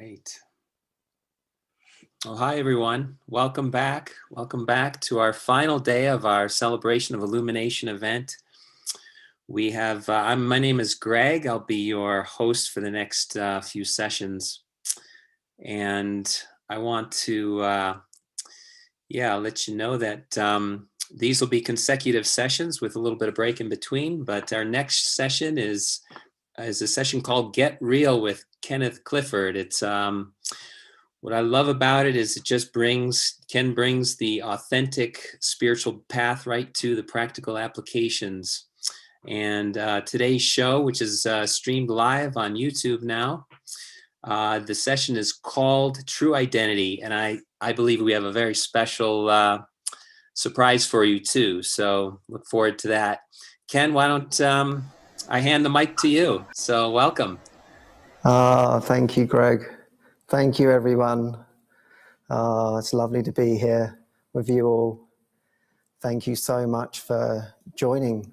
Great. Well, hi, everyone. Welcome back. Welcome back to our final day of our Celebration of Illumination event. We have, my name is Greg. I'll be your host for the next few sessions. And I want to, let you know that these will be consecutive sessions with a little bit of break in between. But our next session is a session called Get Real with Kenneth Clifford. It's what I love about it is Ken brings the authentic spiritual path right to the practical applications. And today's show, which is streamed live on YouTube now, the session is called True Identity. And I believe we have a very special surprise for you too. So look forward to that. Ken, why don't I hand the mic to you? So welcome. Thank you, Greg. Thank you, everyone. It's lovely to be here with you all. Thank you so much for joining.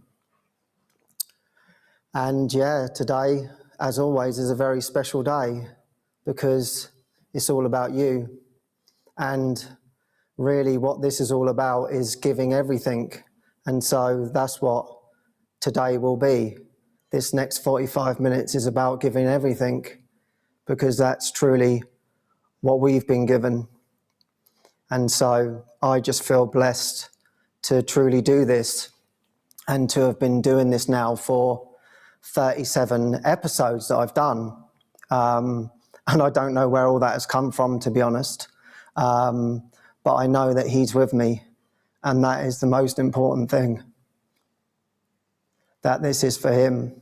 And yeah, today, as always, is a very special day because it's all about you. And really what this is all about is giving everything. And so that's what today will be. This next 45 minutes is about giving everything because that's truly what we've been given. And so I just feel blessed to truly do this and to have been doing this now for 37 episodes that I've done. And I don't know where all that has come from, to be honest. But I know that he's with me, and that is the most important thing, that this is for him.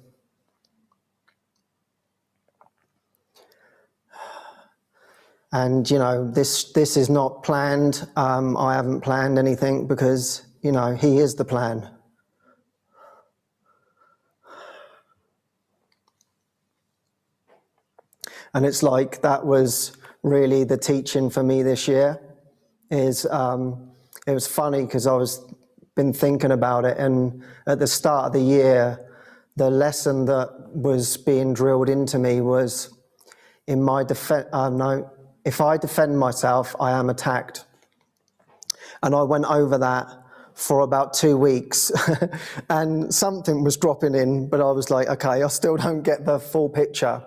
And, you know, this is not planned. I haven't planned anything because, you know, he is the plan. And it's like that was really the teaching for me this year. It was funny because I been thinking about it, and at the start of the year, the lesson that was being drilled into me was in my defense. If I defend myself, I am attacked. And I went over that for about 2 weeks and something was dropping in, but I was like, okay, I still don't get the full picture.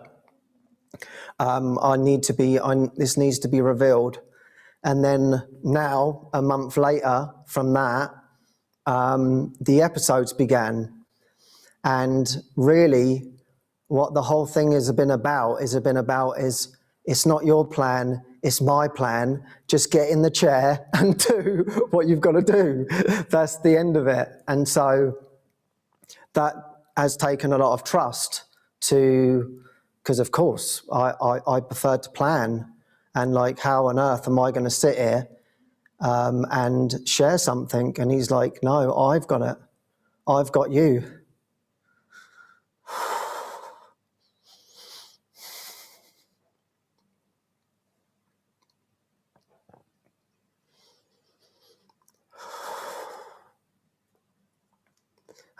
This needs to be revealed. And then now, a month later from that, the episodes began. And really what the whole thing has been about is it's not your plan, it's my plan. Just get in the chair and do what you've got to do. That's the end of it. And so that has taken a lot of trust because of course I prefer to plan, and like, how on earth am I going to sit here and share something? And he's like, no, I've got it. I've got you.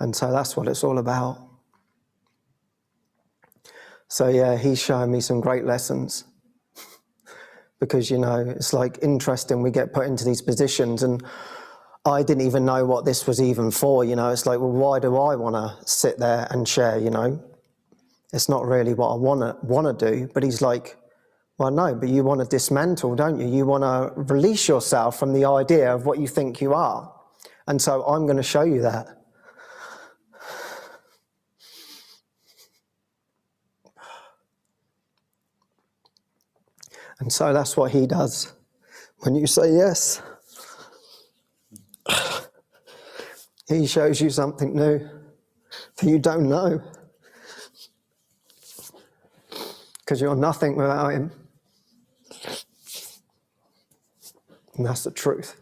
And so that's what it's all about. So yeah, he's showing me some great lessons because, you know, it's like interesting. We get put into these positions and I didn't even know what this was even for, you know. It's like, well, why do I want to sit there and share, you know? It's not really what I want to do. But he's like, well, no, but you want to dismantle, don't you? You want to release yourself from the idea of what you think you are. And so I'm going to show you that. And so that's what he does. When you say yes, he shows you something new that you don't know. Because you're nothing without him. And that's the truth.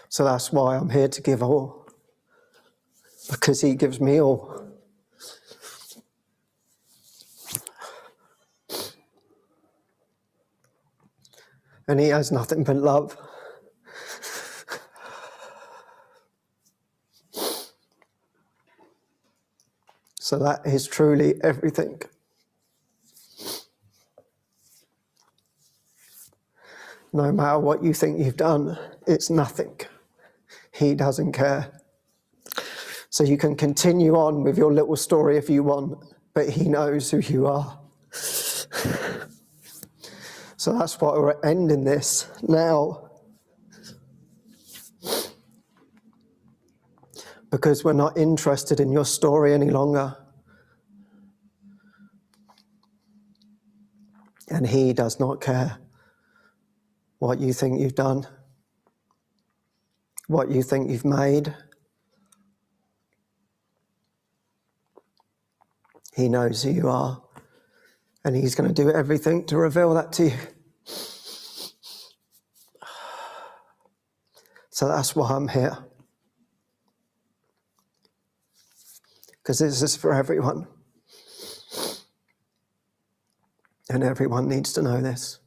So that's why I'm here to give all. Because he gives me all. And he has nothing but love. So that is truly everything. No matter what you think you've done, it's nothing. He doesn't care. So you can continue on with your little story if you want, but he knows who you are. So that's why we're ending this now. Because we're not interested in your story any longer. And he does not care what you think you've done, what you think you've made. He knows who you are, and he's going to do everything to reveal that to you. So that's why I'm here. Because this is for everyone. And everyone needs to know this.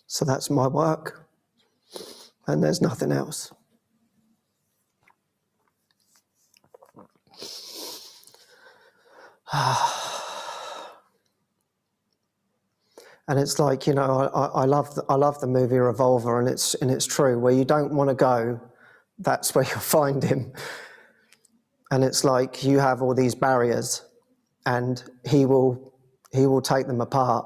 So that's my work. And there's nothing else. And it's like, you know, I love the movie Revolver, and it's true. Where you don't want to go, that's where you'll find him. And it's like you have all these barriers, and he will take them apart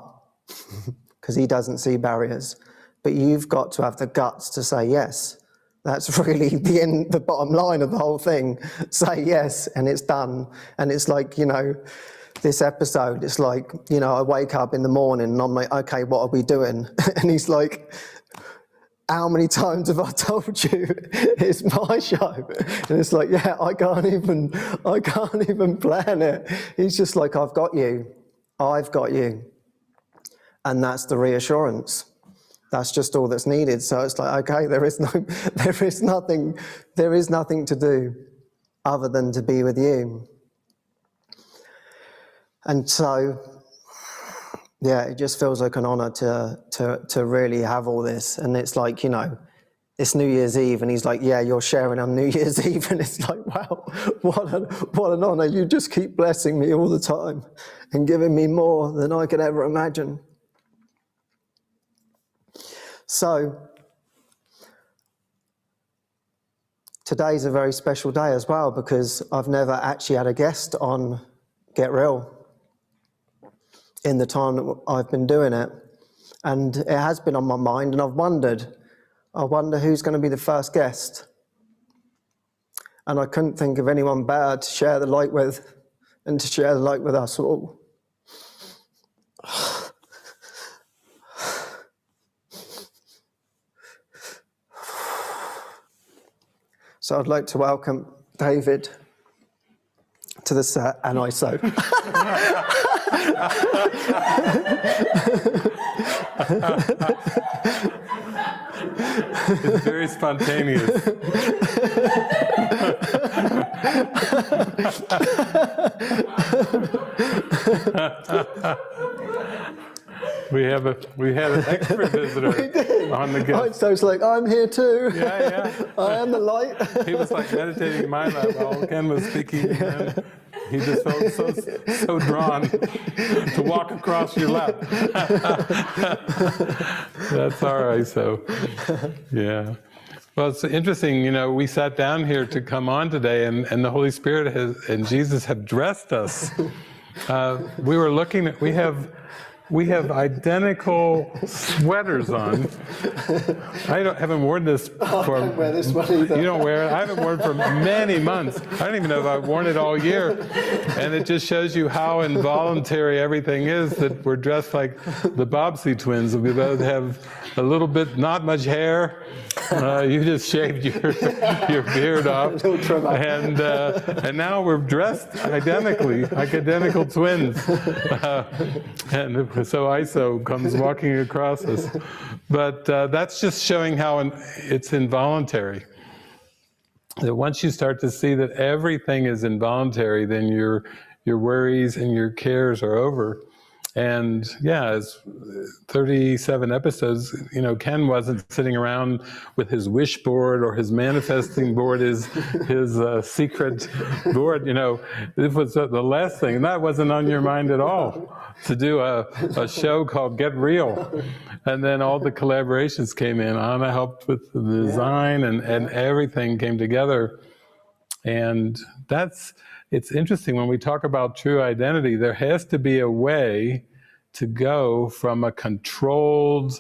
because he doesn't see barriers. But you've got to have the guts to say yes. That's really the bottom line of the whole thing. Say yes, and it's done. And it's like, you know, this episode, it's like, you know, I wake up in the morning and I'm like, okay, what are we doing? And he's like, how many times have I told you it's my show? And it's like, yeah, I can't even plan it. He's just like, I've got you. And that's the reassurance. That's just all that's needed. So it's like, okay, there is nothing to do other than to be with you. And so, yeah, it just feels like an honor to really have all this. And it's like, you know, it's New Year's Eve, and he's like, yeah, you're sharing on New Year's Eve. And it's like, wow, what an honor. You just keep blessing me all the time and giving me more than I could ever imagine. So today's a very special day as well, because I've never actually had a guest on Get Real in the time that I've been doing it. And it has been on my mind, and I wonder who's going to be the first guest. And I couldn't think of anyone better to share the light with and to share the light with us all. So I'd like to welcome David to the set, and ISO. It's very spontaneous. We had an expert visitor on the guest. So it's like, I'm here too. Yeah. I am the light. He was like meditating in my lap while Ken was speaking. Yeah. And he just felt so drawn to walk across your lap. That's all right. So, yeah. Well, it's interesting. You know, we sat down here to come on today, and the Holy Spirit and Jesus have dressed us. We were looking at. We have identical sweaters on. I haven't worn this for... I don't wear this one either. You don't wear it? I haven't worn it for many months. I don't even know if I've worn it all year. And it just shows you how involuntary everything is, that we're dressed like the Bobbsey twins. We both have a little bit, not much hair. You just shaved your beard off. And now we're dressed identically, like identical twins. And so ISO comes walking across us. But that's just showing how it's involuntary. That once you start to see that everything is involuntary, then your worries and your cares are over. And yeah, it's 37 episodes. You know, Ken wasn't sitting around with his wish board or his manifesting board, his secret board. You know, it was the last thing, and that wasn't on your mind at all, to do a show called Get Real. And then all the collaborations came in. Anna helped with the design, and everything came together. And it's interesting when we talk about true identity, there has to be a way to go from a controlled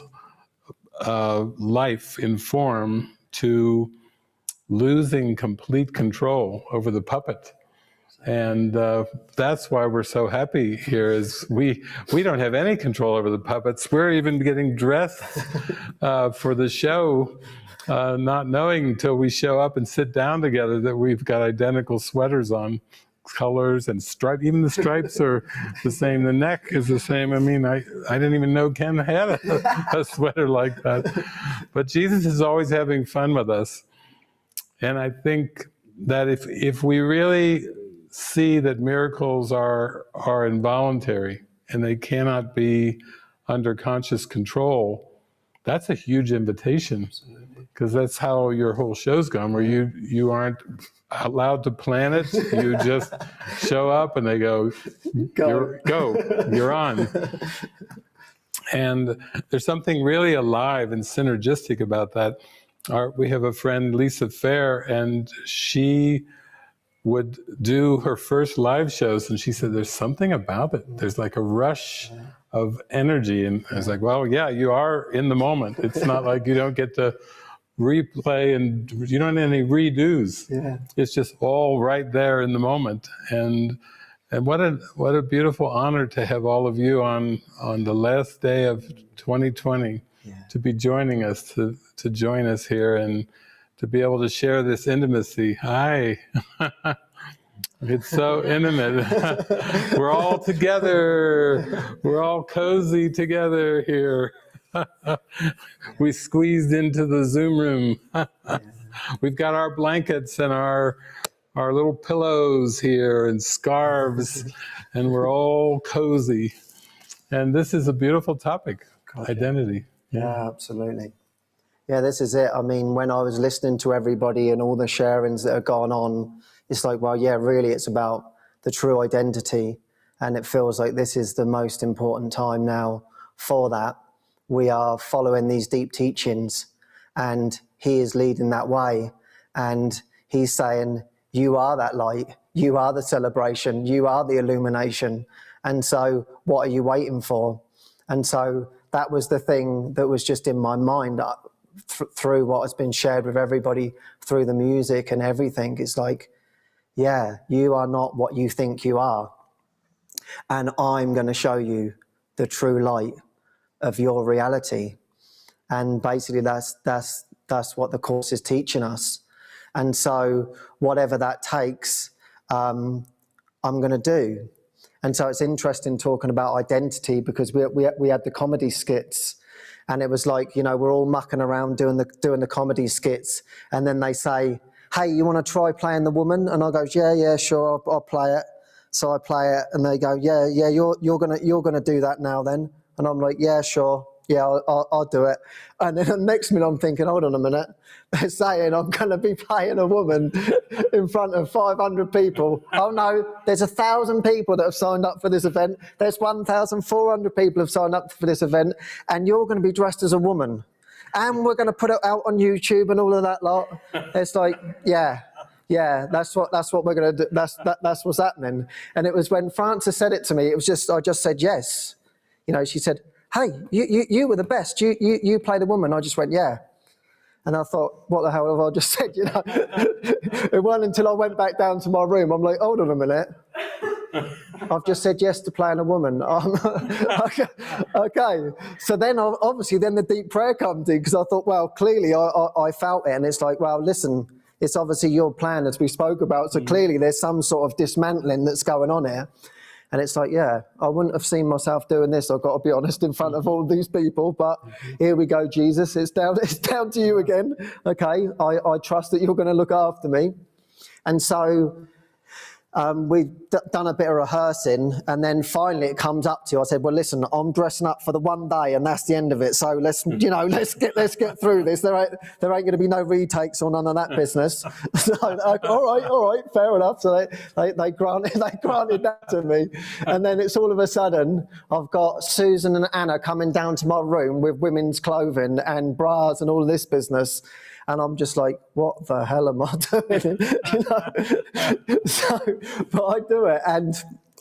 life in form to losing complete control over the puppet. And that's why we're so happy here, is we don't have any control over the puppets. We're even getting dressed for the show, not knowing until we show up and sit down together that we've got identical sweaters on, colors and stripes. Even the stripes are the same. The neck is the same. I mean, I didn't even know Ken had a sweater like that. But Jesus is always having fun with us. And I think that if we really see that miracles are involuntary and they cannot be under conscious control, that's a huge invitation, because that's how your whole show's gone, where you aren't allowed to plan it. You just show up and they go, you're on. And there's something really alive and synergistic about that. We have a friend, Lisa Fair, and she would do her first live shows, and she said there's something about it. There's like a rush of energy, and I was like, well, yeah, you are in the moment. It's not like you don't get to replay, and you don't have any redos. Yeah. It's just all right there in the moment. And what a beautiful honor to have all of you on the last day of 2020 to be joining us, to join us here and to be able to share this intimacy. Hi. It's so intimate. We're all together. We're all cozy together here. We squeezed into the Zoom room. We've got our blankets and our little pillows here and scarves, and we're all cozy. And this is a beautiful topic, identity. Yeah, absolutely. Yeah, this is it. I mean, when I was listening to everybody and all the sharings that have gone on, it's like, well, yeah, really, it's about the true identity. And it feels like this is the most important time now for that. We are following these deep teachings, and he is leading that way. And he's saying, you are that light. You are the celebration. You are the illumination. And so what are you waiting for? And so that was the thing that was just in my mind through what has been shared with everybody, through the music and everything. It's like, yeah, you are not what you think you are. And I'm going to show you the true light of your reality. And basically that's what the course is teaching us. And so whatever that takes, I'm going to do. And so it's interesting talking about identity, because we had the comedy skits, and it was like, you know, we're all mucking around doing the comedy skits, and then they say, hey, you want to try playing the woman? And I go, yeah, sure, I'll play it. So I play it, and they go, yeah, you're gonna do that now then. And I'm like, yeah, sure. Yeah, I'll do it. And then the next minute I'm thinking, hold on a minute. They're saying I'm going to be playing a woman in front of 500 people. Oh no, there's 1,000 people that have signed up for this event. There's 1,400 people have signed up for this event. And you're going to be dressed as a woman. And we're going to put it out on YouTube and all of that lot. It's like, yeah, that's what we're going to do. That's what's happening. And it was when Frances said it to me, I just said yes. You know, she said, hey, you were the best. You played a woman. I just went, yeah. And I thought, what the hell have I just said, you know? It wasn't until I went back down to my room, I'm like, hold on a minute. I've just said yes to playing a woman. Okay. So then, obviously, then the deep prayer comes in, because I thought, well, clearly I felt it. And it's like, well, listen, it's obviously your plan, as we spoke about. So clearly there's some sort of dismantling that's going on here. And it's like, yeah, I wouldn't have seen myself doing this, I've got to be honest, in front of all these people. But here we go, Jesus, it's down to you again. Okay, I trust that you're going to look after me. And so we'd done a bit of rehearsing, and then finally it comes up to you. I said, well, listen, I'm dressing up for the one day and that's the end of it. So let's get through this. There ain't going to be no retakes or none of that business. So, all right, fair enough. So they granted that to me. And then it's all of a sudden, I've got Susan and Anna coming down to my room with women's clothing and bras and all of this business. And I'm just like, what the hell am I doing? So, but I do it, and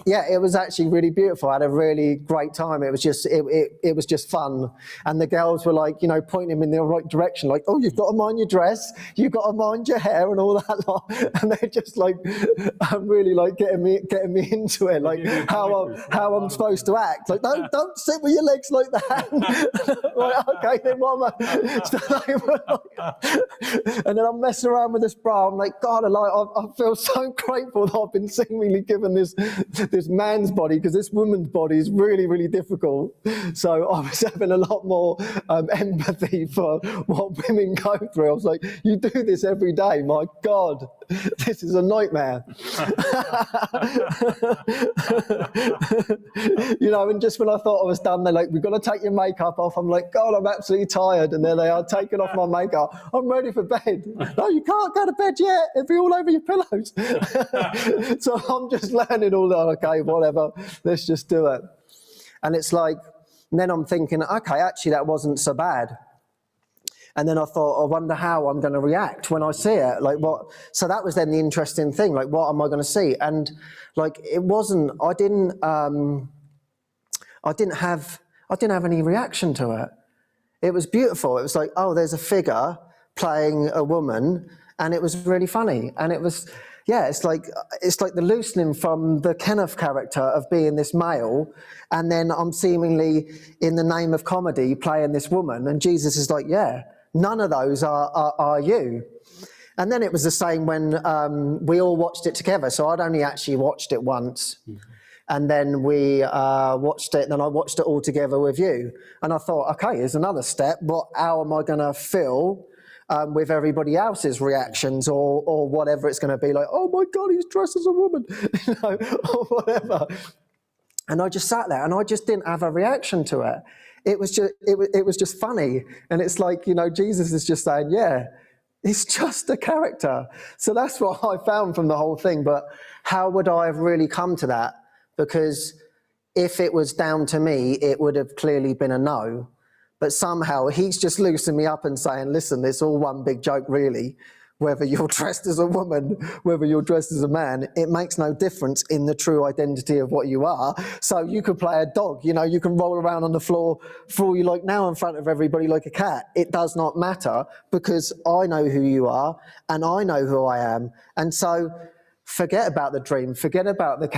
yeah, it was actually really beautiful. I had a really great time. It was just fun, and the girls were like, pointing him in the right direction, like, oh, you've got to mind your dress, you've got to mind your hair, and all that lot. And they're just like, really like getting me into it, like how I'm supposed to act. Like, no, don't sit with your legs like that. Like, okay, then what am I? And then I'm messing around with this bra. I'm like, God, I feel so grateful that I've been seemingly given this man's body, because this woman's body is really, really difficult. So I was having a lot more empathy for what women go through. I was like, you do this every day. My God, this is a nightmare. And just when I thought I was done, they're like, we've got to take your makeup off. I'm like, God, I'm absolutely tired. And there they are, taking off my makeup. I'm ready for bed. No, you can't go to bed yet. It'll be all over your pillows. So I'm just learning all that. Okay, whatever, let's just do it. And it's like, and then I'm thinking, okay, actually that wasn't so bad. And then I thought, I wonder how I'm going to react when I see it. Like, what? So that was then the interesting thing. Like, what am I going to see? And like, it wasn't. I didn't have any reaction to it. It was beautiful. It was like, oh, there's a figure playing a woman, and it was really funny. And it was, yeah, it's like the loosening from the Kenneth character of being this male, and then I'm seemingly, in the name of comedy, playing this woman, and Jesus is like, yeah, none of those are you. And then it was the same when we all watched it together. So I'd only actually watched it once. Mm-hmm. And then we watched it, and then I watched it all together with you. And I thought, okay, here's another step. How am I going to feel with everybody else's reactions, or whatever it's going to be, like, oh my God, he's dressed as a woman, or whatever. And I just sat there, and I just didn't have a reaction to it. It was just funny. And it's like, Jesus is just saying, yeah, it's just a character. So that's what I found from the whole thing. But how would I have really come to that? Because if it was down to me, it would have clearly been a no. But somehow he's just loosening me up and saying, listen, it's all one big joke, really. Whether you're dressed as a woman, whether you're dressed as a man, it makes no difference in the true identity of what you are. So you could play a dog, you can roll around on the floor for all you like now in front of everybody like a cat. It does not matter, because I know who you are and I know who I am. And so forget about the dream, forget about the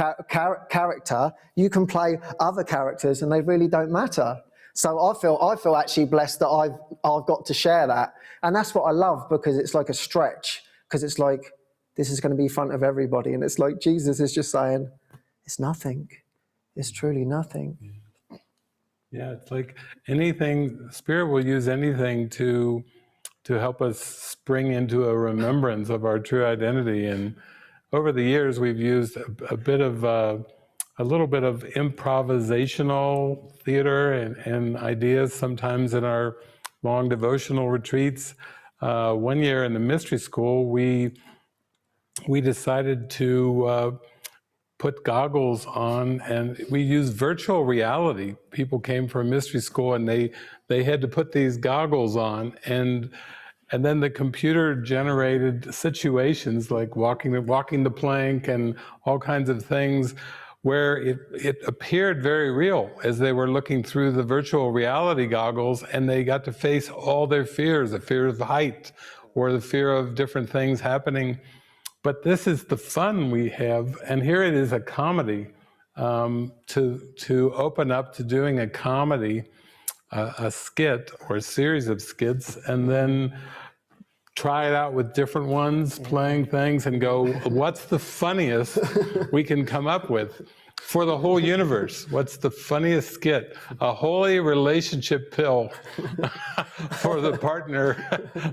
character. You can play other characters and they really don't matter. So I feel actually blessed that I've got to share that. And that's what I love, because it's like a stretch, because it's like, this is going to be in front of everybody. And it's like Jesus is just saying, it's nothing. It's truly nothing. Yeah, it's like anything, Spirit will use anything to help us spring into a remembrance of our true identity. And over the years, we've used a little bit of improvisational theater and ideas sometimes in our long devotional retreats. One year in the mystery school, we decided to put goggles on, and we used virtual reality. People came from mystery school and they had to put these goggles on, and then the computer generated situations like walking the plank and all kinds of things, where it appeared very real as they were looking through the virtual reality goggles, and they got to face all their fears, the fear of height or the fear of different things happening. But this is the fun we have, and here it is a comedy, to open up to doing a comedy, a skit or a series of skits, and then try it out with different ones, playing things, and go, what's the funniest we can come up with? for the whole universe. What's the funniest skit? A holy relationship pill for the partner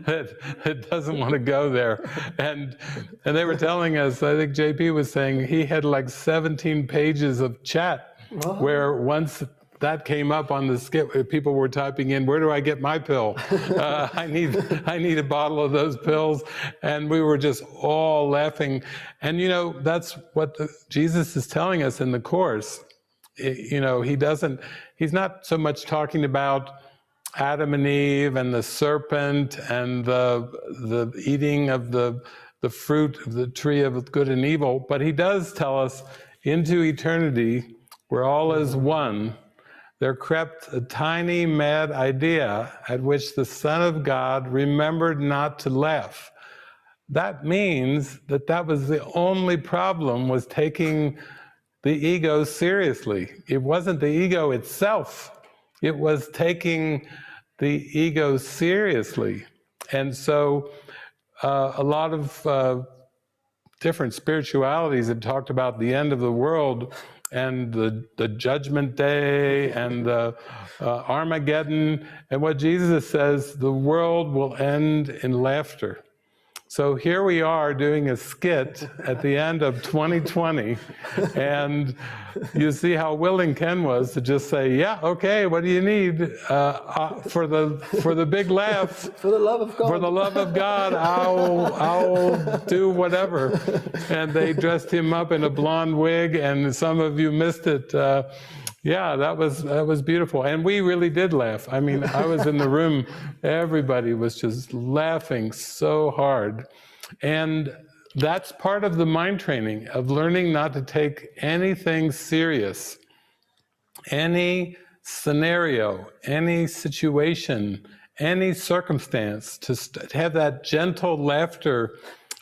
that doesn't want to go there. And they were telling us, I think JP was saying, he had like 17 pages of chat where once that came up on the skit, people were typing in, where do I get my pill? I need a bottle of those pills. And we were just all laughing. And you know, that's what Jesus is telling us in the Course. You know, he's not so much talking about Adam and Eve and the serpent and the eating of the fruit of the tree of good and evil, but he does tell us into eternity, where all is one, there crept a tiny mad idea at which the Son of God remembered not to laugh. That means that was the only problem, was taking the ego seriously. It wasn't the ego itself, it was taking the ego seriously. And so a lot of different spiritualities had talked about the end of the world and the judgment day and the Armageddon. And what Jesus says, the world will end in laughter. So here we are doing a skit at the end of 2020, and you see how willing Ken was to just say, yeah, okay, what do you need? For the big laugh, for the love of God, for the love of God, I'll do whatever. And they dressed him up in a blonde wig, and some of you missed it. Yeah, that was beautiful. And we really did laugh. I mean, I was in the room, everybody was just laughing so hard. And that's part of the mind training, of learning not to take anything serious. Any scenario, any situation, any circumstance, to have that gentle laughter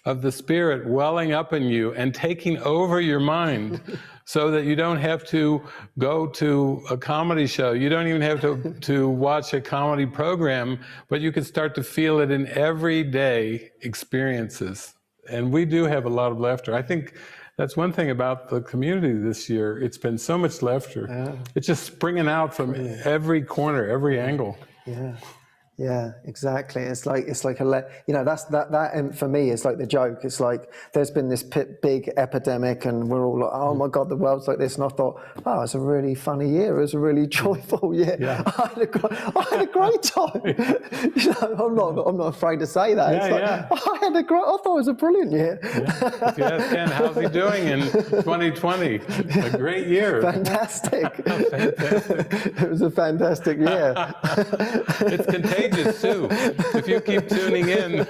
of the Spirit welling up in you and taking over your mind, so that you don't have to go to a comedy show. You don't even have to watch a comedy program, but you can start to feel it in everyday experiences. And we do have a lot of laughter. I think that's one thing about the community this year. It's been so much laughter. Yeah. It's just springing out from every corner, every angle. Yeah. Yeah, exactly. It's like that. And for me, it's like the joke. It's like there's been this big epidemic, and we're all like, "Oh my God, the world's like this." And I thought, "Oh, it's a really funny year. It was a really joyful year. Yeah. I had a great time." You know, I'm not afraid to say that. Yeah, it's like, I thought it was a brilliant year. Yeah. Yes, Ken, how's he doing in 2020? A great year. Fantastic. Fantastic. It was a fantastic year. It's contagious too. If you keep tuning in,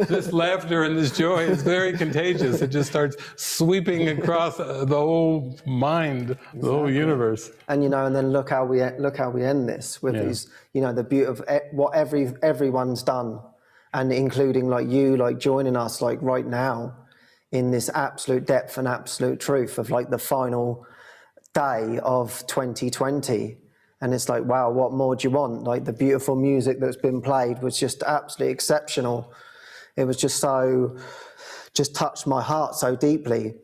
this laughter and this joy is very contagious. It just starts sweeping across the whole mind, the whole universe. And you know, and then look how we end this with these, you know, the beauty of what everyone's done, and including like you, like joining us like right now in this absolute depth and absolute truth of like the final day of 2020. And it's like, wow, what more do you want? Like the beautiful music that's been played was just absolutely exceptional. It was just touched my heart so deeply.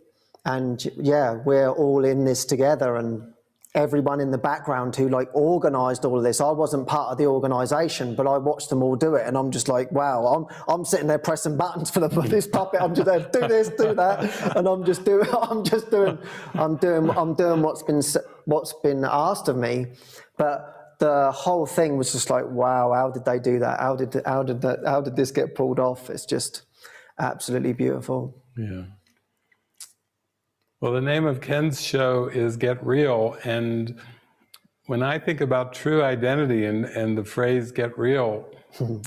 And yeah, we're all in this together, and everyone in the background who like organised all of this. I wasn't part of the organisation, but I watched them all do it, and I'm just like, wow, I'm sitting there pressing buttons for this puppet. I'm just there, do this, do that, and I'm doing what's been asked of me. But the whole thing was just like, wow, how did they do that? How did this get pulled off? It's just absolutely beautiful. Yeah. Well, the name of Ken's show is Get Real, and when I think about true identity and the phrase get real,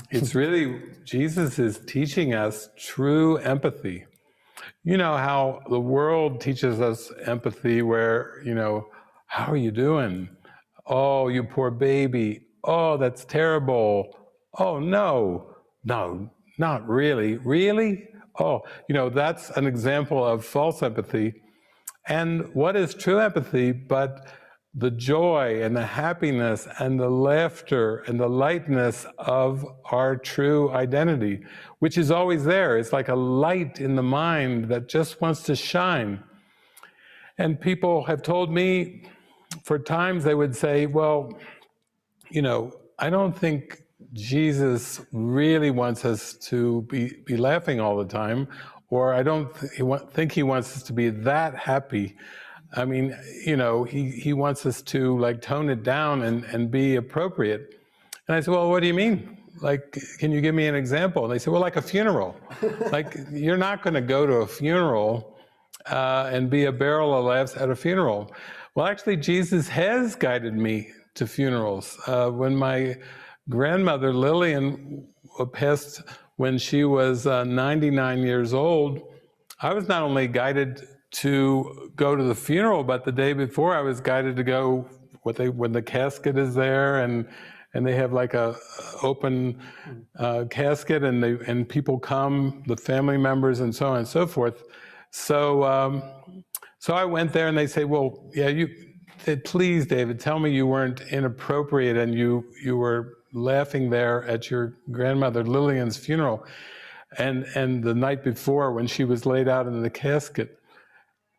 it's really, Jesus is teaching us true empathy. You know how the world teaches us empathy where, you know, how are you doing? Oh, you poor baby. Oh, that's terrible. Oh, no, not really. Really? Oh, you know, that's an example of false empathy. And what is true empathy but the joy and the happiness and the laughter and the lightness of our true identity, which is always there. It's like a light in the mind that just wants to shine. And people have told me, for times they would say, well, you know, I don't think Jesus really wants us to be laughing all the time, or I don't think he wants us to be that happy. I mean, you know, he wants us to like tone it down and be appropriate. And I said, well, what do you mean? Like, can you give me an example? And they said, well, like a funeral. Like, you're not going to go to a funeral and be a barrel of laughs at a funeral. Well, actually, Jesus has guided me to funerals. When my grandmother, Lillian, passed when she was 99 years old, I was not only guided to go to the funeral, but the day before I was guided to go when the casket is there and they have like a open casket and people come, the family members and so on and so forth. So so I went there and they say, well, yeah, please, David, tell me you weren't inappropriate and you were laughing there at your grandmother Lillian's funeral and the night before when she was laid out in the casket.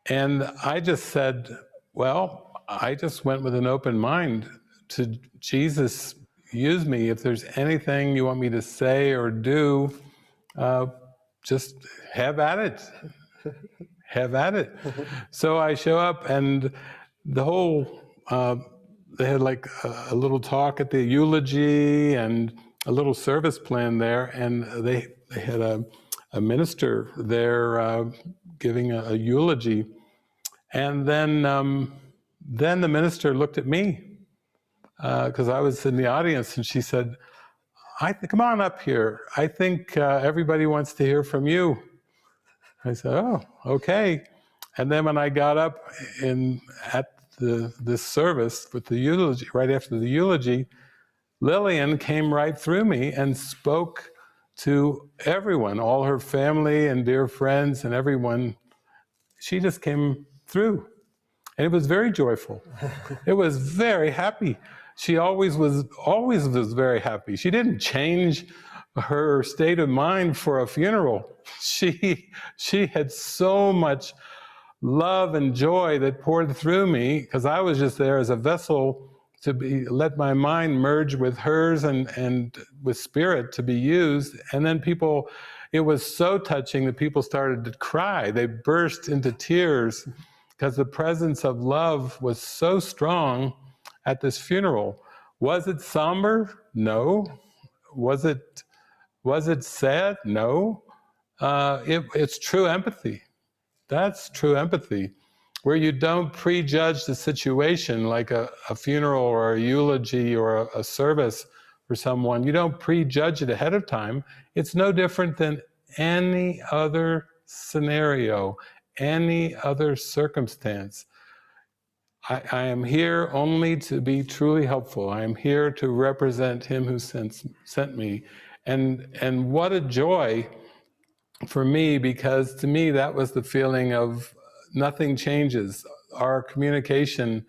And I just said, well, I just went with an open mind to Jesus. Use me. If there's anything you want me to say or do, just have at it. Have at it. So I show up and the whole, they had like a little talk at the eulogy and a little service plan there, and they had a minister there giving a eulogy. And then the minister looked at me because I was in the audience, and she said, come on up here. I think everybody wants to hear from you. I said, oh, okay. And then when I got up at this service with the eulogy, right after the eulogy, Lillian came right through me and spoke to everyone, all her family and dear friends and everyone. She just came through. And it was very joyful. It was very happy. She always was very happy. She didn't change her state of mind for a funeral. She had so much love and joy that poured through me because I was just there as a vessel to let my mind merge with hers and with spirit to be used. And then it was so touching that people started to cry. They burst into tears because the presence of love was so strong at this funeral. Was it somber? No. Was it sad? No. It's true empathy. That's true empathy, where you don't prejudge the situation like a funeral or a eulogy or a service for someone. You don't prejudge it ahead of time. It's no different than any other scenario, any other circumstance. I am here only to be truly helpful. I am here to represent him who sent me. And what a joy for me, because to me that was the feeling of nothing changes. Our communication,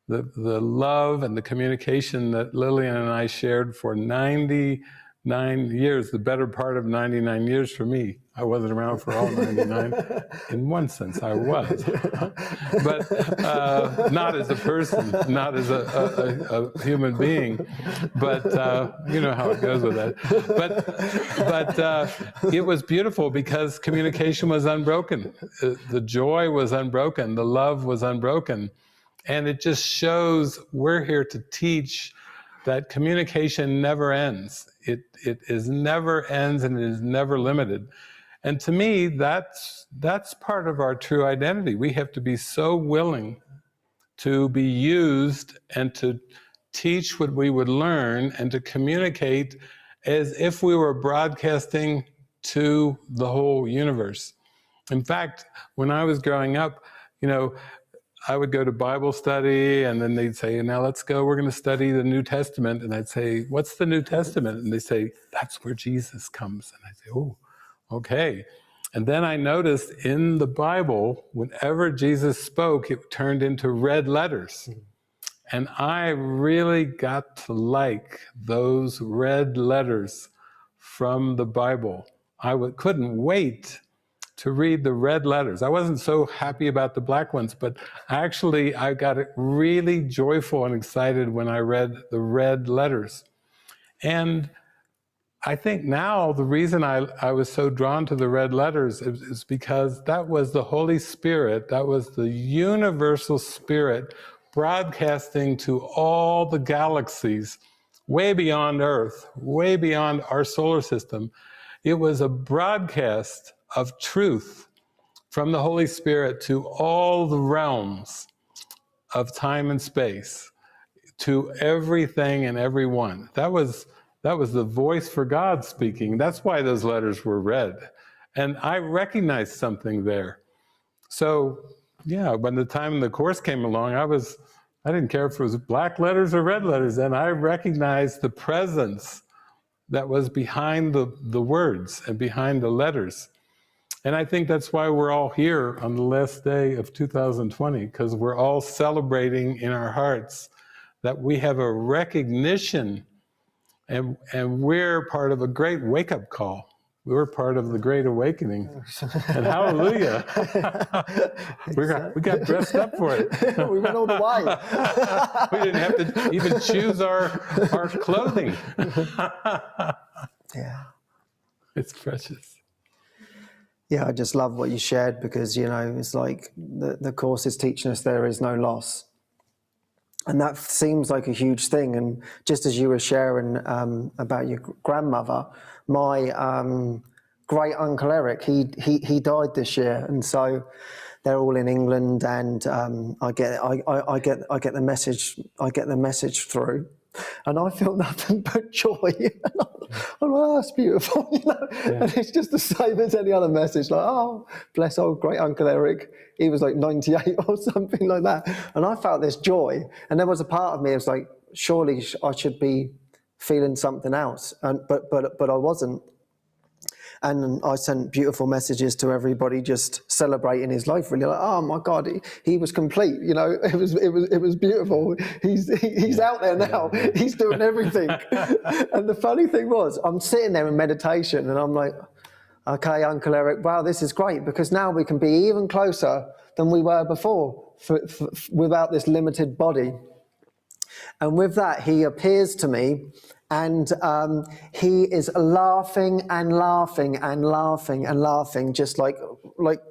the love and the communication that Lillian and I shared for 99 years, the better part of 99 years for me. I wasn't around for all 99. In one sense, I was. But not as a person, not as a human being. But you know how it goes with that. But it was beautiful because communication was unbroken. The joy was unbroken. The love was unbroken. And it just shows we're here to teach that communication never ends. It is never ends and it is never limited. And to me, that's part of our true identity. We have to be so willing to be used and to teach what we would learn and to communicate as if we were broadcasting to the whole universe. In fact, when I was growing up, you know, I would go to Bible study and then they'd say, now let's go, we're going to study the New Testament. And I'd say, what's the New Testament? And they say, that's where Jesus comes. And I'd say, oh, okay. And then I noticed in the Bible, whenever Jesus spoke, it turned into red letters. And I really got to like those red letters from the Bible. I couldn't wait to read the red letters. I wasn't so happy about the black ones, but actually I got really joyful and excited when I read the red letters. And I think now the reason I was so drawn to the red letters is because that was the Holy Spirit, that was the universal spirit broadcasting to all the galaxies way beyond Earth, way beyond our solar system. It was a broadcast of truth from the Holy Spirit to all the realms of time and space, to everything and everyone. That was the voice for God speaking. That's why those letters were read. And I recognized something there. So, yeah, when the time the Course came along, I didn't care if it was black letters or red letters, and I recognized the presence that was behind the words and behind the letters. And I think that's why we're all here on the last day of 2020, because we're all celebrating in our hearts that we have a recognition, and we're part of a great wake-up call. We're part of the Great Awakening. And hallelujah. we got dressed up for it. We went all the way. We didn't have to even choose our clothing. Yeah. It's precious. Yeah, I just love what you shared, because, you know, it's like the Course is teaching us there is no loss. And that seems like a huge thing. And just as you were sharing about your grandmother, my great uncle Eric, he died this year, and so they're all in England, and I get the message through, and I feel nothing but joy. I'm like, oh, that's beautiful, you know. Yeah. And it's just the same as any other message, like, oh, bless old great uncle Eric. He was like 98 or something like that, and I felt this joy. And there was a part of me, it was like, surely I should be feeling something else, but I wasn't. And I sent beautiful messages to everybody, just celebrating his life. Really, like, oh my God, he was complete. You know, it was beautiful. He's out there now. Yeah. He's doing everything. And the funny thing was, I'm sitting there in meditation, and I'm like, okay, Uncle Eric, wow, this is great, because now we can be even closer than we were before, without this limited body. And with that, he appears to me, and he is laughing and laughing and laughing and laughing, just like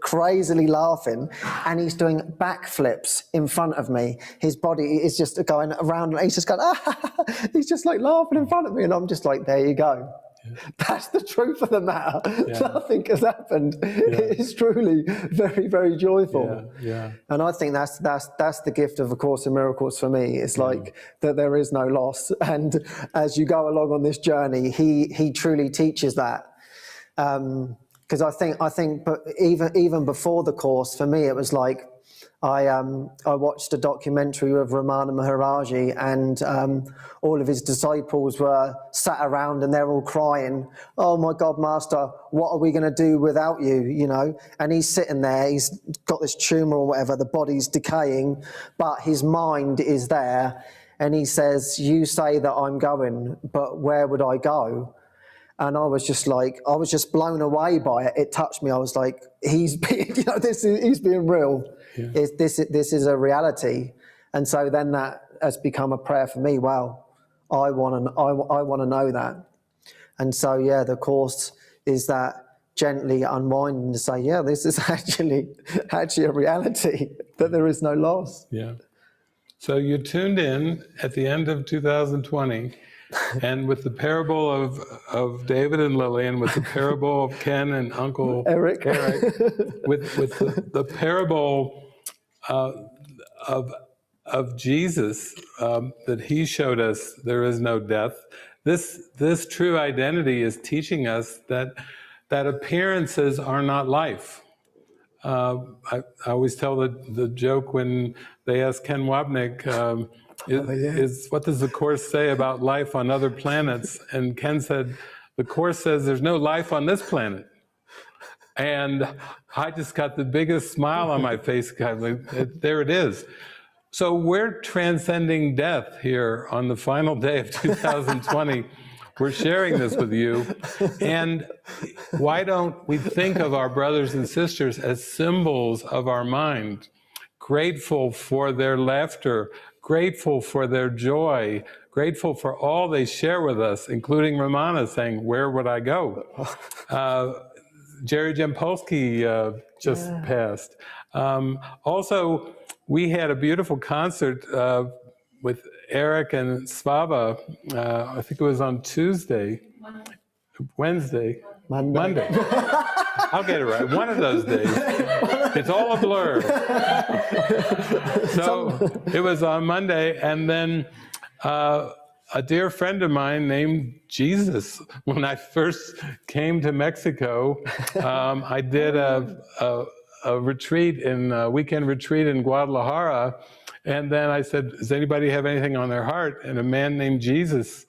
crazily laughing. And he's doing backflips in front of me. His body is just going around, and he's just going, ah, he's just like laughing in front of me. And I'm just like, there you go. Yeah. That's the truth of the matter. Yeah. Nothing has happened. Yeah. It is truly very, very joyful. Yeah. And I think that's the gift of A Course in Miracles for me. It's like that there is no loss. And as you go along on this journey, he truly teaches that. Because I think, but even before the Course, for me, it was like, I watched a documentary of Ramana Maharaji, and all of his disciples were sat around and they're all crying, oh my God, Master, what are we going to do without you, you know? And he's sitting there, he's got this tumor or whatever, the body's decaying, but his mind is there. And he says, you say that I'm going, but where would I go? And I was just blown away by it. It touched me. I was like, he's being real. Yeah. This is a reality. And so then that has become a prayer for me. Wow, I want to know that. And so, yeah, the Course is that gently unwinding to say, yeah, this is actually a reality, that there is no loss. Yeah. So you tuned in at the end of 2020, and with the parable of David and Lily, and with the parable of Ken and Uncle Eric, with the parable of Jesus, that he showed us there is no death. This true identity is teaching us that appearances are not life. I always tell the joke when they ask Ken Wapnick, what does the Course say about life on other planets? And Ken said, the Course says there's no life on this planet. And I just got the biggest smile on my face. There it is. So we're transcending death here on the final day of 2020. we're sharing this with you. And why don't we think of our brothers and sisters as symbols of our mind? Grateful for their laughter, grateful for their joy, grateful for all they share with us, including Ramana saying, where would I go? Jerry Jampolsky just passed. Also, we had a beautiful concert with Eric and Svava, I think it was on Tuesday, Wednesday, Monday. I'll get it right. One of those days. It's all a blur. So it was on Monday, and then a dear friend of mine named Jesus. When I first came to Mexico, I did a retreat a weekend retreat in Guadalajara, and then I said, does anybody have anything on their heart? And a man named Jesus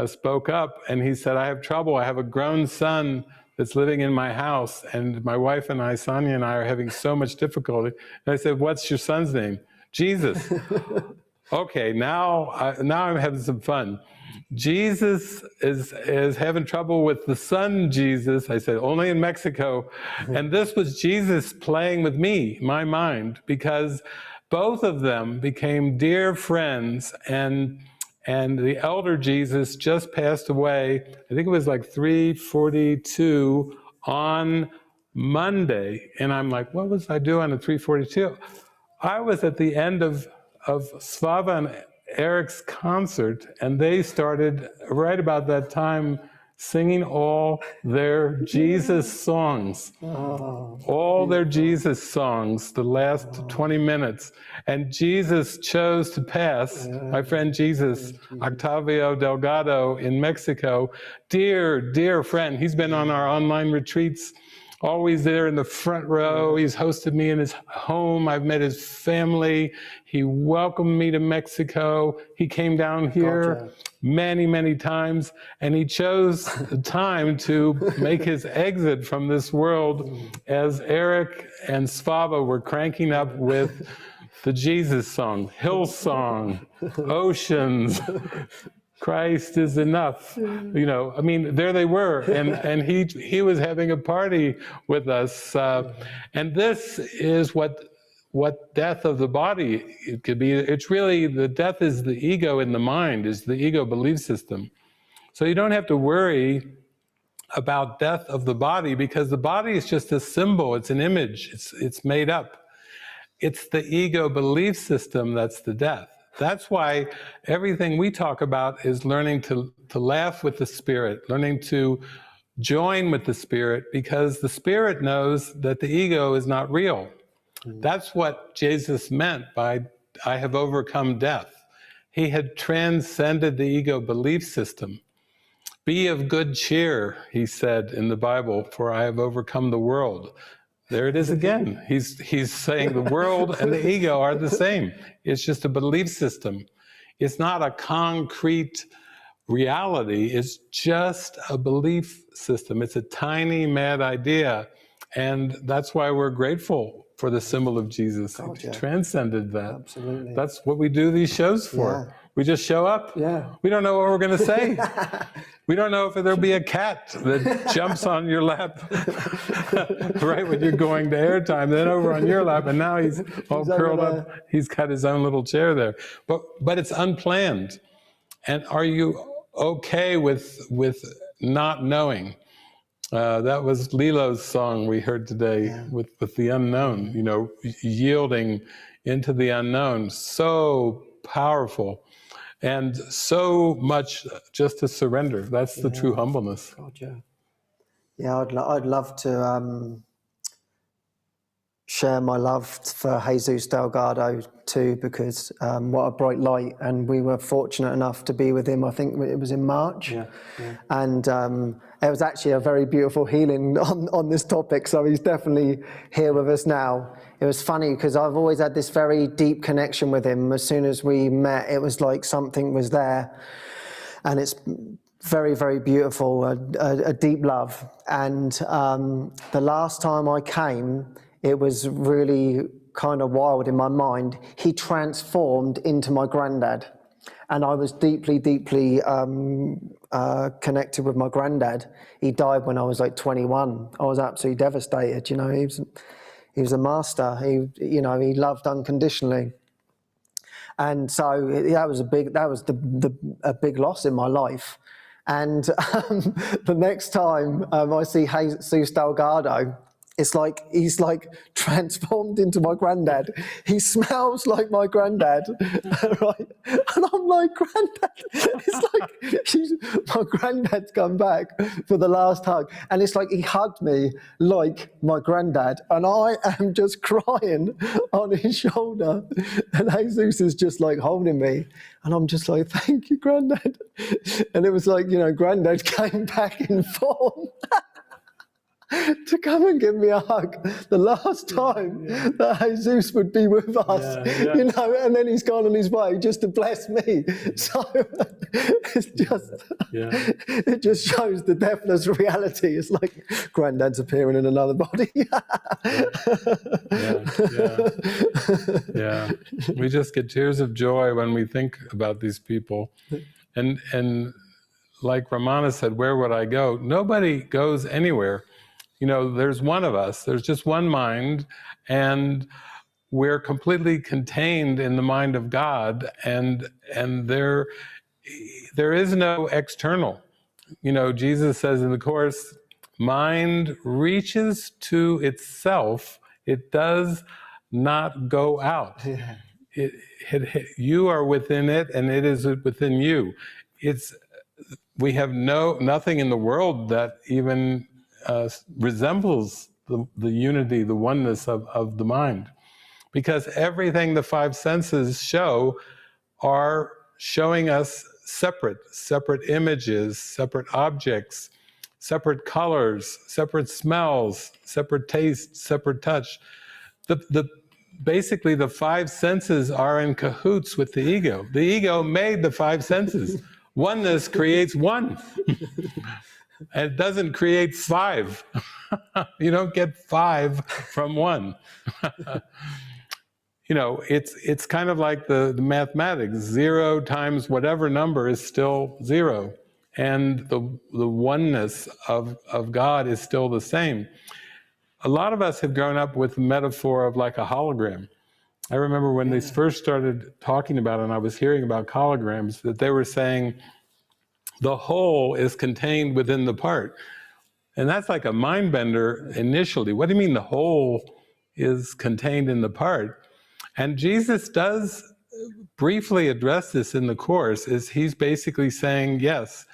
spoke up, and he said, I have trouble. I have a grown son that's living in my house, and my wife and I, Sonia and I, are having so much difficulty. And I said, what's your son's name? Jesus. Okay, now I'm having some fun. Jesus is having trouble with the son Jesus. I said, only in Mexico. And this was Jesus playing with me, my mind, because both of them became dear friends, and the elder Jesus just passed away. I think it was like 3:42 on Monday. And I'm like, what was I doing at 3:42? I was at the end of Svava and Eric's concert, and they started right about that time singing all their Jesus songs. All their Jesus songs, the last 20 minutes. And Jesus chose to pass, my friend Jesus, Octavio Delgado in Mexico, dear, dear friend. He's been on our online retreats, always there in the front row. He's hosted me in his home. I've met his family. He welcomed me to Mexico. He came down here many, many times, and he chose the time to make his exit from this world as Eric and Svava were cranking up with the Jesus song, Hillsong, Oceans, Christ is enough. You know, I mean, there they were, and he was having a party with us, and this is what death of the body it could be. It's really, the death is the ego in the mind, is the ego belief system. So you don't have to worry about death of the body, because the body is just a symbol, it's an image, it's made up. It's the ego belief system that's the death. That's why everything we talk about is learning to laugh with the spirit, learning to join with the spirit, because the spirit knows that the ego is not real. That's what Jesus meant by, I have overcome death. He had transcended the ego belief system. Be of good cheer, he said in the Bible, for I have overcome the world. There it is again. He's saying the world and the ego are the same. It's just a belief system. It's not a concrete reality. It's just a belief system. It's a tiny, mad idea. And that's why we're grateful for the symbol of Jesus. He transcended that. Absolutely. That's what we do these shows for. We just show up. We don't know what we're going to say. We don't know if there'll be a cat that jumps on your lap right when you're going to airtime, then over on your lap, and now he's all curled up. He's got his own little chair there. But it's unplanned. And are you okay with not knowing? That was Lilo's song we heard today with the unknown, you know, yielding into the unknown. So powerful. And so much just to surrender. That's the true humbleness. Yeah, I'd love to share my love for Jesus Delgado too, because what a bright light. And we were fortunate enough to be with him, I think it was in March. And it was actually a very beautiful healing on this topic. So he's definitely here with us now. It was funny because I've always had this very deep connection with him. As soon as we met, it was like something was there. And it's very, very beautiful, a deep love. And the last time I came, it was really kind of wild in my mind. He transformed into my granddad. And I was deeply, deeply connected with my granddad. He died when I was like 21. I was absolutely devastated. You know, he was a master. He loved unconditionally. And so that was a big loss in my life. And the next time I see Jesus Delgado, it's like he's like transformed into my granddad. He smells like my granddad, right? And I'm like, granddad. It's like my granddad's come back for the last hug, and it's like he hugged me like my granddad, and I am just crying on his shoulder, and Jesus is just like holding me, and I'm just like, thank you, granddad. And it was like, you know, granddad came back in form. To come and give me a hug the last time that Jesus would be with us, you know, and then he's gone on his way just to bless me. So it's just, it just shows the depthless reality. It's like granddad's appearing in another body. We just get tears of joy when we think about these people. And like Ramana said, where would I go? Nobody goes anywhere. You know, there's one of us, there's just one mind, and we're completely contained in the mind of God, and there is no external. You know, Jesus says in the Course, mind reaches to itself, it does not go out. You are within it, and it is within you. We have nothing in the world that even resembles the unity, the oneness of the mind. Because everything the five senses show are showing us separate images, separate objects, separate colors, separate smells, separate taste, separate touch. Basically, the five senses are in cahoots with the ego. The ego made the five senses. Oneness creates one. And it doesn't create five. You don't get five from one. You know, it's kind of like the mathematics. 0 times whatever number is still 0. And the oneness of God is still the same. A lot of us have grown up with the metaphor of like a hologram. I remember when they first started talking about it, and I was hearing about holograms, that they were saying, the whole is contained within the part. And that's like a mind bender initially. What do you mean the whole is contained in the part? And Jesus does briefly address this in the Course, is he's basically saying, yes,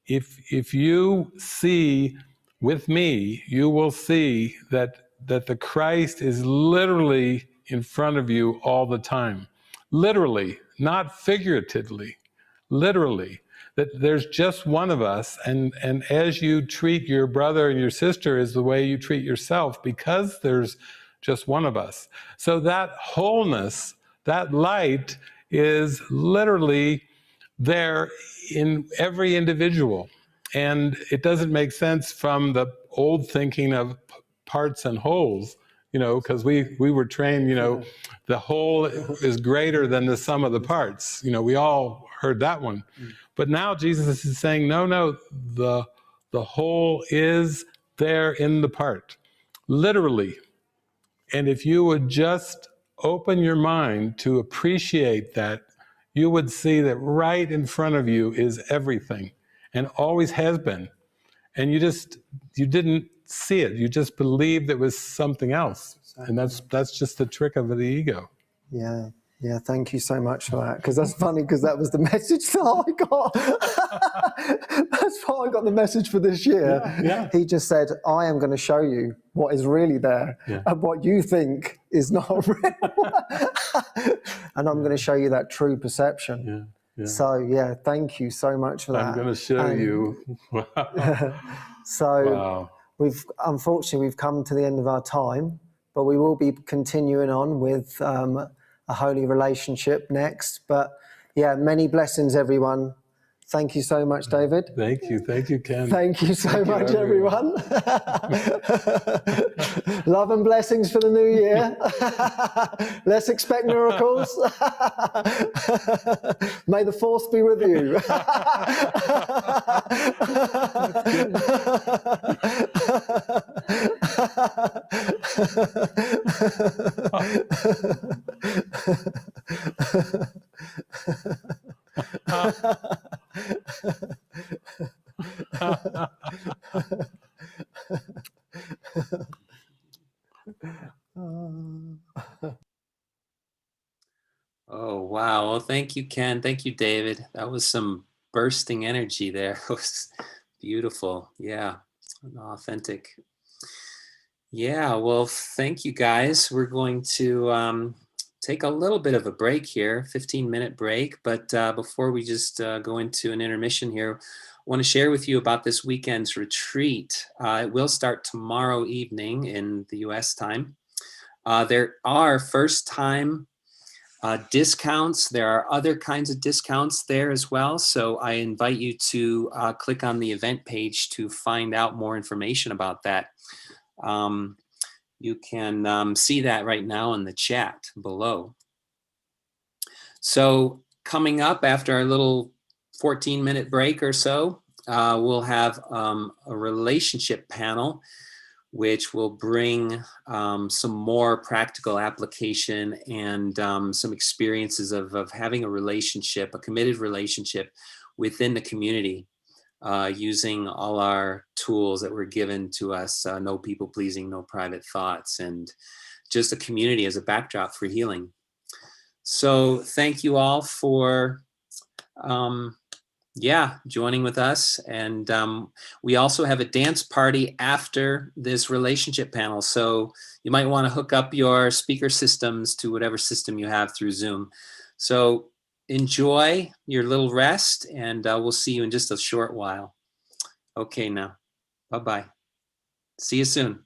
if you see with me, you will see that the Christ is literally in front of you all the time. Literally, not figuratively, literally. That there's just one of us, and as you treat your brother and your sister is the way you treat yourself, because there's just one of us. So that wholeness, that light, is literally there in every individual. And it doesn't make sense from the old thinking of parts and wholes, you know, because we were trained, you know, the whole is greater than the sum of the parts. You know, we all heard that one. But now Jesus is saying, no, the whole is there in the part, literally. And if you would just open your mind to appreciate that, you would see that right in front of you is everything, and always has been. And you didn't see it. You just believed it was something else. And that's just the trick of the ego. Yeah, thank you so much for that. Because that's funny, because that was the message that I got. That's why I got the message for this year. He just said, I am going to show you what is really there and what you think is not real. And I'm going to show you that true perception. So, thank you so much for that. I'm going to show you. So, unfortunately, we've come to the end of our time, but we will be continuing on with a holy relationship next. But many blessings, everyone. Thank you so much, David. Thank you, Ken. Thank you so Thank you, much, everyone. Love and blessings for the new year. Let's expect miracles. May the force be with you. Oh, wow. Well, thank you, Ken. Thank you, David. That was some bursting energy there. It was beautiful. Yeah, authentic. Yeah, well, thank you, guys. We're going to take a little bit of a break here, 15-minute break. But before we just go into an intermission here, I want to share with you about this weekend's retreat. It will start tomorrow evening in the US time. There are first-time discounts. There are other kinds of discounts there as well. So I invite you to click on the event page to find out more information about that. You can see that right now in the chat below. So coming up after our little 14-minute break or so, we'll have a relationship panel, which will bring some more practical application and some experiences of having a relationship, a committed relationship within the community, using all our tools that were given to us, no people pleasing, no private thoughts, and just a community as a backdrop for healing. So thank you all for joining with us. And we also have a dance party after this relationship panel. So you might want to hook up your speaker systems to whatever system you have through Zoom. So enjoy your little rest, and we'll see you in just a short while. Okay, now, bye-bye. See you soon.